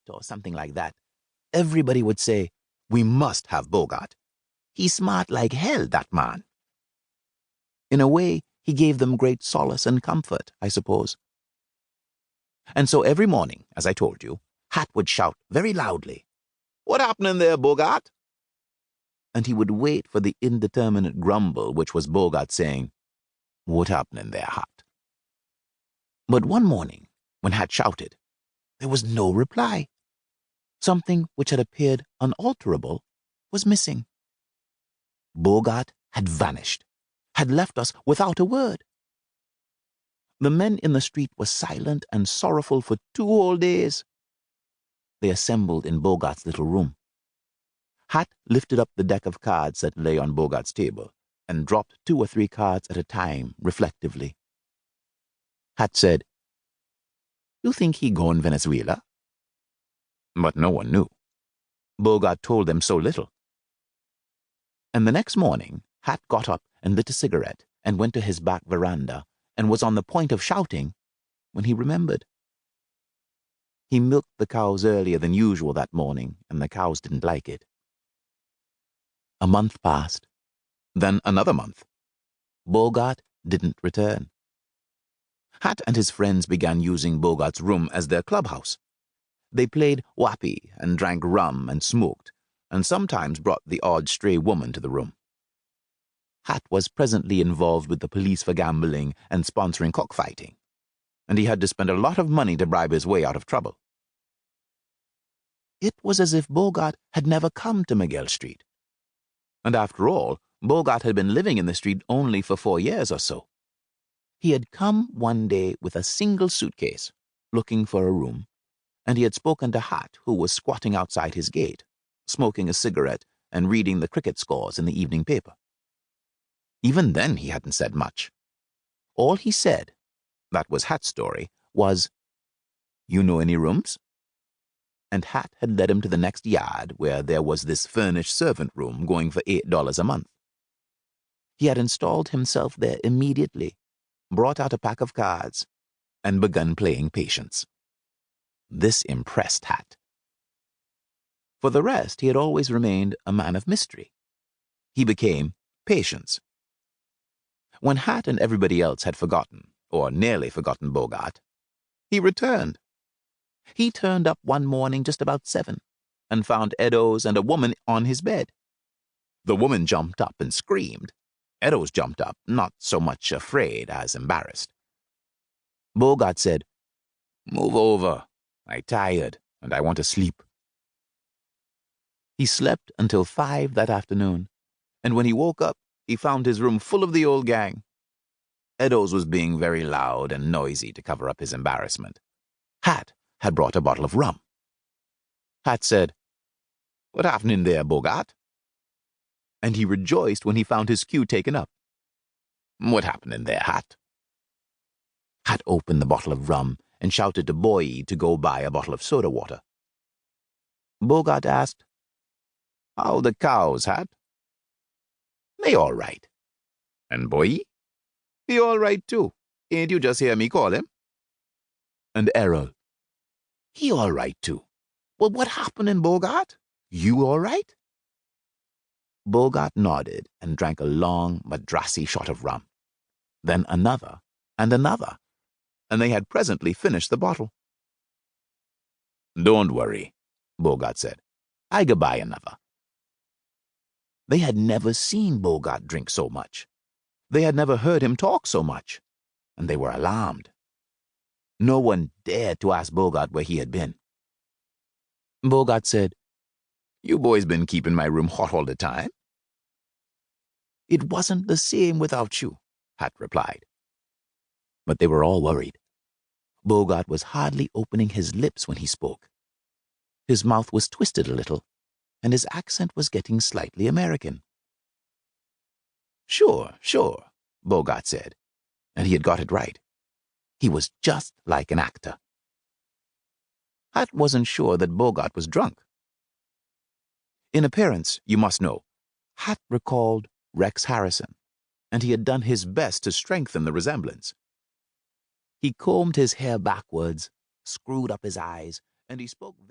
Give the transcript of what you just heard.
or something like that, everybody would say, "We must have Bogart. He's smart like hell, that man." In a way, he gave them great solace and comfort, I suppose. And so every morning, as I told you, Hat would shout very loudly, "What happening there, Bogart?" And he would wait for the indeterminate grumble, which was Bogart saying, "What happening there, Hat?" But one morning, when Hat shouted, there was no reply. Something which had appeared unalterable was missing. Bogart had vanished, had left us without a word. The men in the street were silent and sorrowful for 2 whole days. They assembled in Bogart's little room. Hat lifted up the deck of cards that lay on Bogart's table and dropped 2 or 3 cards at a time, reflectively. Hat said, "You think he gone Venezuela?" But no one knew. Bogart told them so little. And the next morning, Hat got up and lit a cigarette and went to his back veranda and was on the point of shouting when he remembered. He milked the cows earlier than usual that morning, and the cows didn't like it. A month passed, then another month. Bogart didn't return. Hat and his friends began using Bogart's room as their clubhouse. They played whappy and drank rum and smoked, and sometimes brought the odd stray woman to the room. Hat was presently involved with the police for gambling and sponsoring cockfighting, and he had to spend a lot of money to bribe his way out of trouble. It was as if Bogart had never come to Miguel Street. And after all, Bogart had been living in the street only for 4 years or so. He had come one day with a single suitcase, looking for a room, and he had spoken to Hat, who was squatting outside his gate, smoking a cigarette and reading the cricket scores in the evening paper. Even then he hadn't said much. All he said, that was Hat's story, was, "You know any rooms?" And Hat had led him to the next yard, where there was this furnished servant room going for $8 a month. He had installed himself there immediately, brought out a pack of cards, and begun playing patience. This impressed Hat. For the rest, he had always remained a man of mystery. He became Patience. When Hat and everybody else had forgotten, or nearly forgotten Bogart, he returned. He turned up one morning just about 7, and found Eddowes and a woman on his bed. The woman jumped up and screamed. Eddowes jumped up, not so much afraid as embarrassed. Bogart said, "Move over. I'm tired, and I want to sleep." He slept until 5 that afternoon, and when he woke up, he found his room full of the old gang. Eddowes was being very loud and noisy to cover up his embarrassment. Hat had brought a bottle of rum. Hat said, "What happening there, Bogart?" And he rejoiced when he found his cue taken up. "What happening there, Hat?" Hat opened the bottle of rum and shouted to Boy to go buy a bottle of soda water. Bogart asked, "How the cows, Hat?" "They all right." "And Boy?" "He all right too. Ain't you just hear me call him?" "And Errol?" "He all right too. Well, what happening, Bogart? You all right?" Bogart nodded and drank a long Madrassi shot of rum, then another and another, and they had presently finished the bottle. "Don't worry," Bogart said. "I go buy another." They had never seen Bogart drink so much. They had never heard him talk so much, and they were alarmed. No one dared to ask Bogart where he had been. Bogart said, "You boys been keeping my room hot all the time?" "It wasn't the same without you," Hat replied. But they were all worried. Bogart was hardly opening his lips when he spoke. His mouth was twisted a little, and his accent was getting slightly American. Sure, Bogart said, and he had got it right. He was just like an actor. Hat wasn't sure that Bogart was drunk. In appearance, you must know, Hat recalled Rex Harrison, and he had done his best to strengthen the resemblance. He combed his hair backwards, screwed up his eyes, and he spoke very